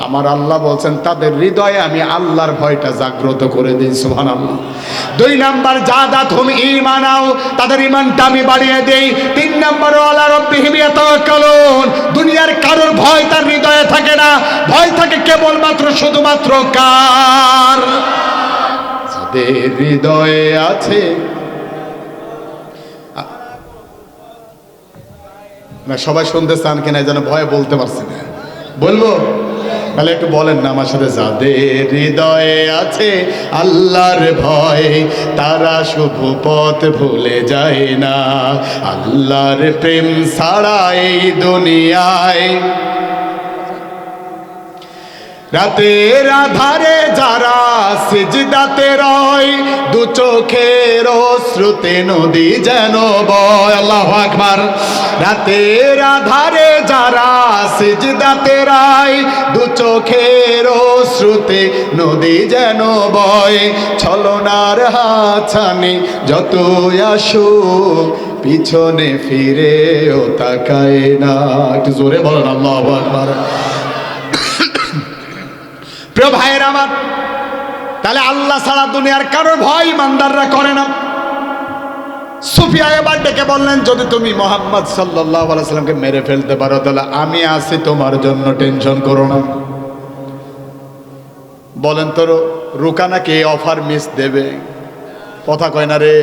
আমার আল্লাহ বলছেন তাদের হৃদয়ে আমি আল্লাহর ভয়টা জাগ্রত করে দিই। সুবহানাল্লাহ। 2 নাম্বার জাদাতহুম ঈমানাও, তাদের ঈমানটা আমি বাড়িয়ে দেই। 3 নাম্বার আলা রাব্বিহিম ইয়াতাওয়াক্কালুন, দুনিয়ার কারোর ভয় তার হৃদয়ে থাকে না, ভয় থাকে কেবলমাত্র শুধুমাত্র কার? যাদের হৃদয়ে আছে। না সবাই শুনতে চান কিনা যেন ভয়ে বলতে পারছি না, বলবো? তাহলে একটু বলেন না আমার সাথে, যাদের হৃদয়ে আছে আল্লাহর ভয় তারা শুভ পথ ভুলে যায় না, আল্লাহর প্রেম ছাড়া এই দুনিয়ায়। রাতের আধারে যারা সিজদাতে রয়, দু চোখের অশ্রুতে নদী যেন বয়। আল্লাহু আকবার। রাতের আধারে যারা সিজদাতে রয়, দু চোখের অশ্রুতে নদী যেন বয়। ছলনার হাতছানি যতই আসুক পিছনে ফিরেও তাকায় না। একটু জোরে বলেন আল্লাহু আকবার। প্রিয় ভাইয়ের আমার, তাহলে আল্লাহ ছাড়া দুনিয়ার কারোর ভয় ইমানদাররা করে না। সুফিয়া এবার ডেকে বললেন, যদি তুমি মুহাম্মদ সাল্লাল্লাহু আলাইহি সাল্লামকে মেরে ফেলতে পারো তাহলে আমি আছি তোমার জন্য, টেনশন করো না। বলেন তো রুকানা কে অফার মিস দেবে? কথা কয় না রে,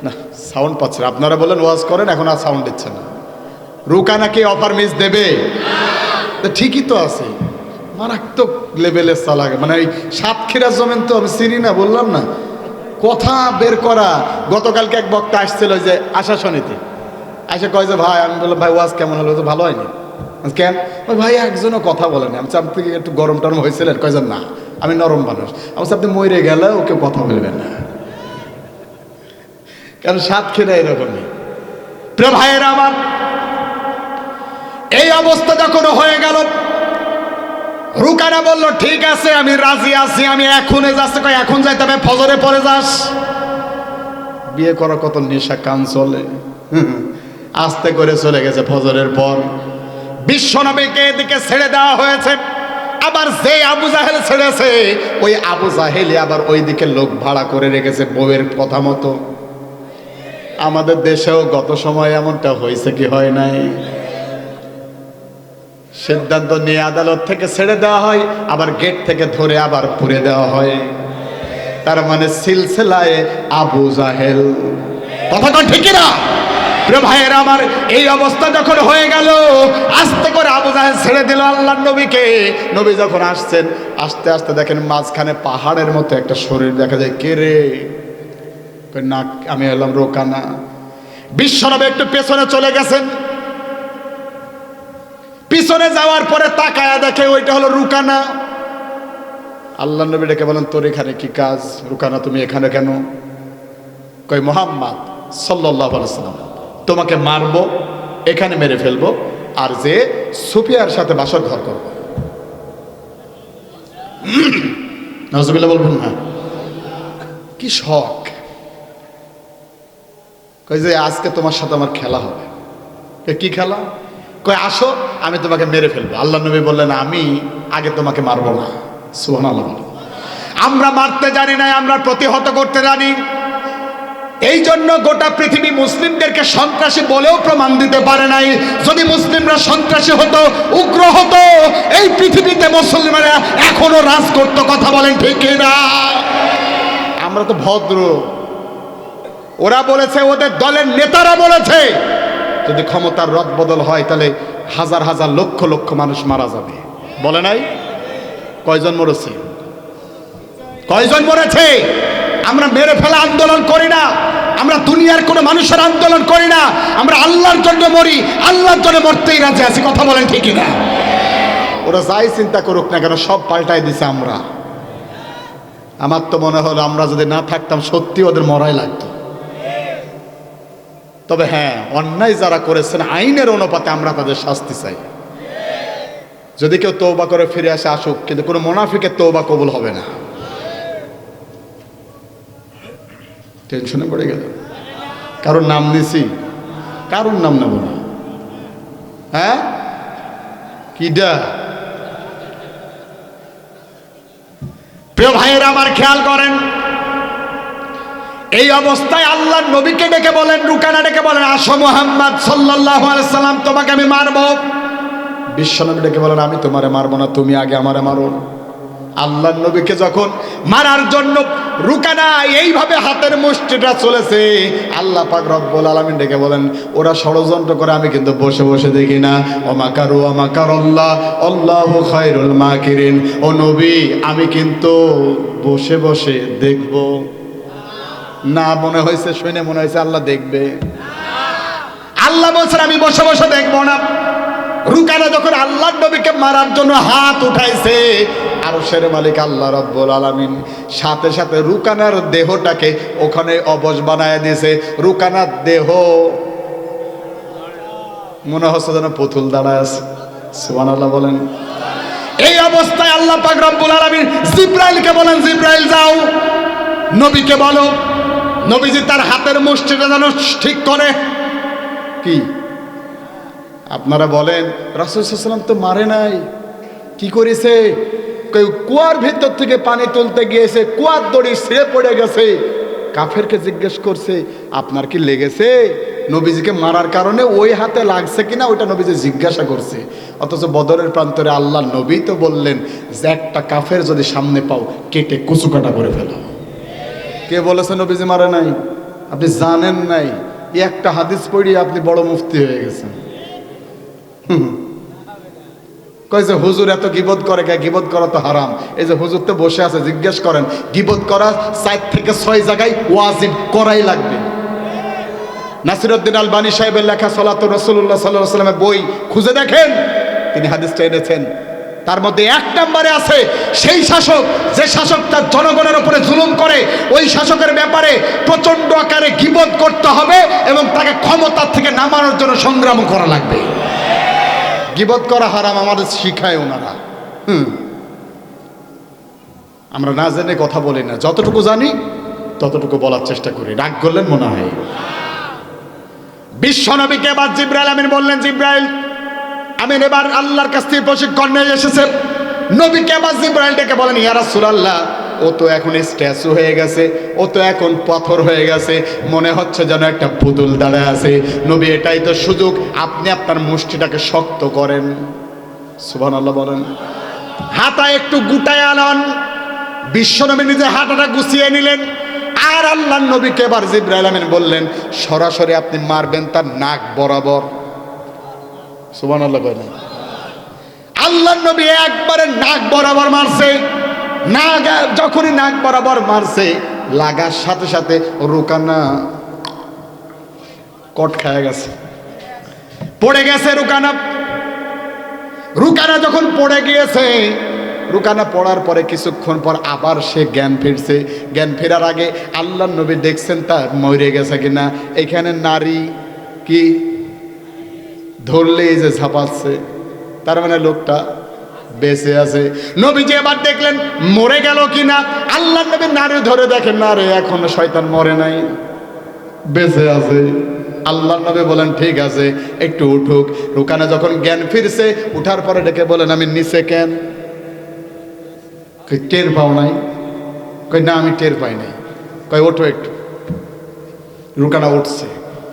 না সাউন্ড পাচ্ছে না। আপনারা বলেন ওয়াজ করেন, এখন আর সাউন্ড দিচ্ছে না। রুকানা কে অফার মিস দেবে? ঠিকই তো আছে, মারাত্মক লেভেলের চালাক, মানে ওই সাতক্ষীরা জমেন তো আমি চিনি না, বললাম না কথা বের করা। গতকালকে এক বক্তা আসছিল ওই যে আশাশনীতে, এসে কয় যে ভাই, আমি বললাম ভাই ওয়াজ কেমন হলো? তো ভালো হয়নি। কেন? ওই ভাই একজনও কথা বলেনি। আমি আপনি একটু গরম টরম হয়েছিলেন? কয় যে না আমি নরম মানুষ। আমি আপনি মরে গেলে ওকে কথা বলবেন না, কারণ সাতক্ষীরা এরকমই। প্রিয় ভাইয়েরা আমার, এই অবস্থা যখন হয়ে গেল, রুকানা বলল ঠিক আছে আমি রাজি আছি, আমি এখনই যাচ্ছি। কয় এখন যাইতে হবে? ফজরে পরে যাস। বিয়ে করা কত নেশা কান চলে, আস্তে করে চলে গেছে ফজরের পর। বিশ্বনবীকে এদিকে ছেড়ে দেওয়া হয়েছে, আবার যে আবু জাহেল ছেড়েছে ওই আবু জাহেলই আবার ওইদিকে লোক ভাড়া করে রেখেছে বউয়ের কথা মতো। আমাদের দেশেও গত সময় এমনটা হয়েছে কি হয় নাই? সিদ্ধান্ত নিয়ে আদালত থেকে ছেড়ে দেওয়া হয়, আবার গেট থেকে ধরে আবার পুরে দেওয়া হয়। তার মানে সিলসিলায় আবু জাহেল। কথা কোন ঠিক না? প্রিয় ভাইয়েরা আমার, এই অবস্থা যখন হয়ে গেল, আস্তে করে আবু জাহেল ছেড়ে দিল আল্লাহর নবীকে। নবী যখন আসছেন, আস্তে আস্তে দেখেন মাঝখানে পাহাড়ের মতো একটা শরীর দেখা যায়। কে রে? না আমি হলাম রোকানা। বিশ্বনবী একটু পেছনে চলে গেছেন, পিছনে যাওয়ার পরে তাকায়া দেখে ওইটা হলো রুকানা। আল্লাহ নবী ডেকে বলেন, তোর এখানে কি কাজ? রুকানা তুমি এখানে কেন? কই মুহাম্মদ সাল্লাল্লাহু আলাইহি সাল্লাম তোমাকে মারবো, এখানে মেরে ফেলবো, আর যে সুফিয়ার সাথে বাসর ঘর করবো। নাউজুবিল্লাহ বলবেন না? কি শখ! কই যে আজকে তোমার সাথে আমার খেলা হবে। কি খেলা? কই আসো আমি তোমাকে মেরে ফেলবো। আল্লাহ নবী বললেন, আমি আগে তোমাকে মারবো না। সুবহানাল্লাহ। আমরা মারতে জানি না, আমরা প্রতিহত করতে জানি। এই জন্য গোটা পৃথিবী মুসলিমদেরকে সন্ত্রাসী বলেও প্রমাণ দিতে পারে নাই। যদি মুসলিমরা সন্ত্রাসী হতো, উগ্র হতো, এই পৃথিবীতে মুসলমানরা এখনো রাজ করত। কথা বলেন ঠিক না? আমরা তো ভদ্র। ওরা বলেছে, ওদের দলের নেতারা বলেছে, যদি ক্ষমতার রদ বদল হয় তাহলে হাজার হাজার লক্ষ লক্ষ মানুষ মারা যাবে। বলে নাই? কয়জন মরেছে? কয়জন মরেছে? আমরা মেরে ফেলা আন্দোলন করি না, আমরা দুনিয়ার কোনো মানুষের আন্দোলন করি না, আমরা আল্লাহর জন্য মরি, আল্লাহর জন্য মরতেই রাজি আছি। কথা বলেন ঠিক না? ওরা যাই চিন্তা করুক না কেন, সব পাল্টাই দিছে আমরা। আমার তো মনে হলো আমরা যদি না থাকতাম সত্যি ওদের মরাই লাগতো। তবে হ্যাঁ, অন্যায় যারা করেছেন আইনের অনুপাতে আমরা তাদের শাস্তি চাই। যদি কেউ তওবা করে ফিরে আসে আসুক, কিন্তু কোনো মুনাফিকের তওবা কবুল হবে না। টেনশনে পড়ে গেল। কারোর নাম নিছি, কারোর নাম নেব না। হ্যাঁ কিডা প্রিয় ভাইয়েরা আমার খেয়াল করেন, এই অবস্থায় আল্লাহর নবীকে ডেকে বলেন, রুকানা ডেকে বলেন, আসো মুহাম্মদ সাল্লাল্লাহু আলাইহি সাল্লাম, তোমাকে আমি মারবো। বিশ্বনবী ডেকে বলেন, আমি তোমারে মারবো না, তুমি আগে আমারে মারো। আল্লাহর নবীকে যখন মারার জন্য রুকানা এইভাবে হাতের মুষ্টিটা চলেছে, আল্লাহ পাক রব্বুল আলামিন ডেকে বলেন, ওরা ষড়যন্ত্র করে, আমি কিন্তু বসে বসে দেখি না। ওমাকারু ওমাকারাল্লাহ আল্লাহু খায়রুল মাকিরিন। ও নবী, আমি কিন্তু বসে বসে দেখব না। মনে হয়েছে, শুনে মনে হয়েছে আল্লাহ দেখবে। আল্লাহ বলছেন আমি বসে বসে দেখবো না। রুকানা যখন আল্লাহর নবীকে মারার জন্য হাত উঠাইছে, আরশের মালিক আল্লাহ রাব্বুল আলামিন সাথে সাথে রুকানার দেহটাকে ওখানে অবশ বানায় দিয়েছে। রুকানার দেহ মনে হচ্ছে যেন পুতুল দাঁড়ায় আছে। সুবহানাল্লাহ বলেন। এই অবস্থায় আল্লাহ পাক রব্বুল আলামিন জিবরাইলকে বলেন, জিবরাইল যাও, নবীকে বলো নবীজি তার হাতের মুষ্টিটা যেন ঠিক করে। কি আপনারা বলেন, রাসূল সাল্লাল্লাহু আলাইহি ওয়াসাল্লাম তো মারে নাই, কি করেছে? কুয়ার ভিতর থেকে পানি তুলতে গিয়েছে, কুয়ার দড়ি ছিঁড়ে পড়ে গেছে। কাফেরকে জিজ্ঞেস করছে, আপনার কি লেগেছে? নবীজিকে মারার কারণে ওই হাতে লাগছে কিনা ওইটা নবীজি জিজ্ঞাসা করছে। অথচ বদরের প্রান্তরে আল্লাহ নবী তো বললেন যে একটা কাফের যদি সামনে পাও, কেটে কুচুকাটা করে ফেলো। কে বলেছে নবীজি মারে নাই? আপনি জানেন নাই। একটা হাদিস পড়িয়ে আপনি বড় মুফতি হয়ে গেছেন। কইছে হুজুর এত গীবত করে, গীবত করা তো হারাম। এই যে হুজুর তো বসে আছে, জিজ্ঞেস করেন গীবত করা 4 থেকে 6 জায়গায় ওয়াজিব করাই লাগবে। নাসিরউদ্দিন আলবানী সাহেবের লেখা সালাতু রাসূলুল্লাহ সাল্লাল্লাহু আলাইহি ওয়াসাল্লামের বই খুঁজে দেখেন, তিনি হাদিসটা এনেছেন। তার মধ্যে 1 নম্বরে আছে, সেই শাসক যে শাসক তার জনগণের উপরে জুলুম করে, ওই শাসকের ব্যাপারে প্রচন্ড আকারে গীবত করতে হবে এবং তাকে ক্ষমতা থেকে নামানোর জন্য সংগ্রাম করা লাগবে। গীবত করা হারাম আমাদের শিখায় ওনারা। আমরা না জেনে কথা বলি না, যতটুকু জানি ততটুকু বলার চেষ্টা করি। রাগ করলেন মনে হয়। বিশ্বনবীকে এবার জিবরাইল আমিন বললেন, জিবরাইল আমিন এবার আল্লাহর কাছ থেকে প্রশিক্ষণ নিয়ে এসেছে। নবীকে এবার জিবরাইল ডেকে বলেন, ইয়া রাসূলুল্লাহ, ও তো এখন স্ট্যাচু হয়ে গেছে, ও তো এখন পাথর হয়ে গেছে, মনে হচ্ছে যেন একটা পুতুল দাঁড়ায় আছে। নবী, এটাই তো সুযোগ, আপনি আপনার মুষ্টিটাকে শক্ত করেন। সুবহানাল্লাহ বলেন। হাতা একটু গুটায় আনন। বিশ্বনবী নিজে হাতাটা গুছিয়ে নিলেন। আর আল্লাহর নবীকে এবার জিবরাইল আমিন বললেন, সরাসরি আপনি মারবেন তার নাক বরাবর। সুবহানাল্লাহ বলেন। আল্লাহর নবী একবারে নাক বরাবর মারছে। নাক যখনই নাক বরাবর মারছে, লাগার সাথে সাথে রুকানা কট খায় গেছে, পড়ে গেছে রুকানা। রুকানা যখন পড়ে গিয়েছে, রুকানা পড়ার পরে কিছুক্ষণ পর আবার সে জ্ঞান ফিরছে। জ্ঞান ফেরার আগে আল্লাহর নবী দেখছেন তার মরে গেছে কিনা। এখানে নারী কি ধরলে যে ঝাঁপাচ্ছে, তার মানে লোকটা বেঁচে আছে। নবীজি এবার দেখলেন মরে গেল কিনা। আল্লাহর নবী নারী ধরে দেখেন, না রে, এখনো শয়তান মরে নাই, বেঁচে আছে। আল্লাহর নবী বলেন, ঠিক আছে, একটু উঠুক। রুকানা যখন জ্ঞান ফিরছে, উঠার পরে ডেকে বলেন, আমি নিচে কেন? কই টের পাও নাই? কই না, আমি টের পাই নাই। কই ওঠো একটু। রুকানা উঠছে।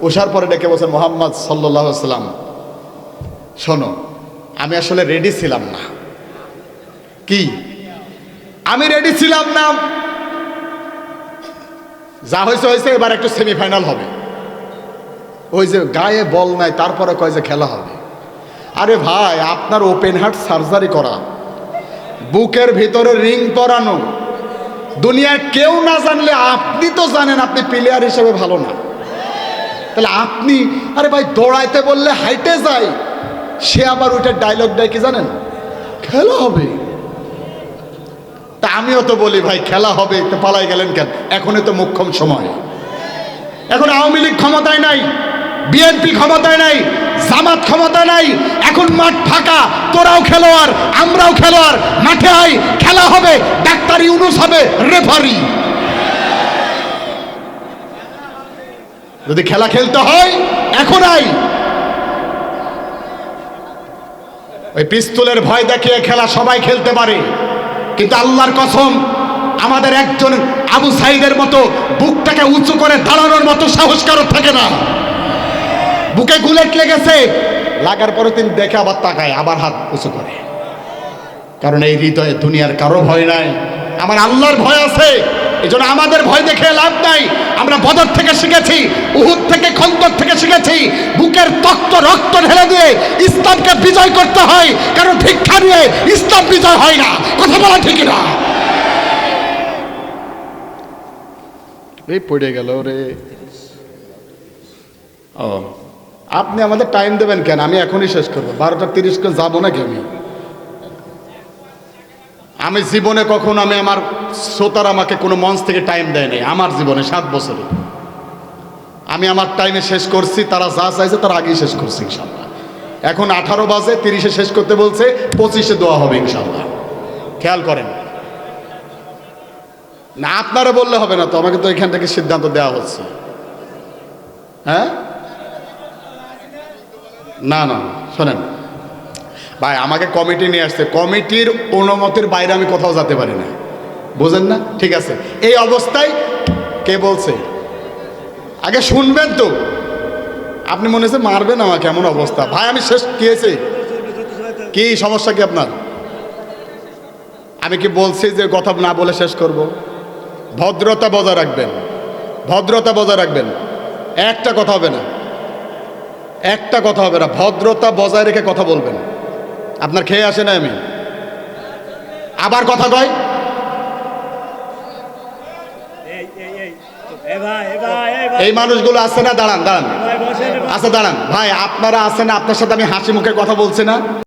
ওঠার পরে ডেকে বলছেন, মুহাম্মদ সাল্লাল্লাহু আলাইহি ওয়াসাল্লাম, শোনো, আমি আসলে রেডি ছিলাম না। কি? আমি রেডি ছিলাম না। যা হয়েছে হয়েছে, এবার একটু সেমিফাইনাল হবে। ওই যে গায়ে বল নাই, তারপরে কয় যে খেলা হবে। আরে ভাই, আপনার ওপেন হার্ট সার্জারি করা, বুকের ভিতরে রিং পরানো, দুনিয়ার কেউ না জানলে আপনি তো জানেন আপনি প্লেয়ার হিসেবে ভালো না। তাহলে আপনি, আরে ভাই, দৌড়াইতে বললে হাইটে যায়, সে আবার ওইটা ডায়লগ দেয় কি জানেন? খেলা হবে। তা আমিও তো বলি ভাই খেলা হবে, তো পালাই গেলেন কেন? এখনই তো মোক্ষম সময়। এখন আওয়ামী লীগ ক্ষমতায় নাই, বিএনপি ক্ষমতায় নাই, জামাত ক্ষমতায় নাই। এখন মাঠ ফাঁকা, তোরাও খেলোয়াড়, আমরাও খেলোয়াড়। মাঠে আই, খেলা হবে। ডাক্তার ইউনূস হবে রেফারি। যদি খেলা খেলতে হয় এখন আই। ওই পিস্তলের ভয় দেখিয়ে খেলা সবাই খেলতে পারে, কিন্তু আল্লাহর কসম আমাদের একজন আবু সাইদের মতো বুকটাকে উঁচু করে দাঁড়ানোর মতো সাহস কারোর থাকে না। বুকে বুলেট লেগেছে, লাগার পরে তিনি দেখে আবার তাকায়, আবার হাত উঁচু করে। কারণ এই হৃদয়ে দুনিয়ার কারো ভয় নাই, আমার আল্লাহর ভয় আছে। এই জন্য আমাদের ভয় দেখে লাভ নাই। আমরা বদর থেকে শিখেছি, উহুদ থেকে, খন্দক থেকে শিখেছি, বুকের তক্ত রক্ত ঢেলে দিয়ে ইসলামকে বিজয় করতে হয়। কারণ ভিক্ষা নিয়ে ইসলাম বিজয় হয় না। কথা বলা ঠিক না? এই পড়ে গেল রে। ও, আপনি আমাদের টাইম দেবেন কেন? আমি এখনই শেষ করবো। 12:30 করে যাবো নাকি? আমি জীবনে কখনো আমার শ্রোতার আমাকে কোনো মঞ্চ থেকে টাইম দেয় নাই। আমার জীবনে 7 বছরে আমি আমার টাইমে শেষ করছি। তারা যা চাইছে তার আগেই শেষ করছি ইনশাল্লাহ। এখন 18 বাজে, 30-এ শেষ করতে বলছে, 25-এ দোয়া হবে ইনশাল্লাহ। খেয়াল করেন না, আপনারা বললে হবে না তো, আমাকে তো এখান থেকে সিদ্ধান্ত দেওয়া হচ্ছে। হ্যাঁ, না না, শোনেন ভাই, আমাকে কমিটি নিয়ে আসছে, কমিটির অনুমতির বাইরে আমি কোথাও যেতে পারি না, বুঝেন না? ঠিক আছে, এই অবস্থায় কে বলছে? আগে শুনবেন তো। আপনি মনে হচ্ছে মারবেন আমাকে, এমন অবস্থা। ভাই আমি শেষ, কি হয়েছে? কি সমস্যা কি আপনার? আমি কি বলছি যে কথা না বলে শেষ করব? ভদ্রতা বজায় রাখবেন, ভদ্রতা বজায় রাখবেন। একটা কথা হবে না, একটা কথা হবে না। ভদ্রতা বজায় রেখে কথা বলবেন। আপনার খেয়ে আসে না আমি আবার কথা কয়? এই মানুষগুলো আছে না? দাঁড়ান দাঁড়ান, আচ্ছা দাঁড়ান ভাই, আপনারা আছেন, আপনার সাথে আমি হাসি মুখে কথা বলছি না?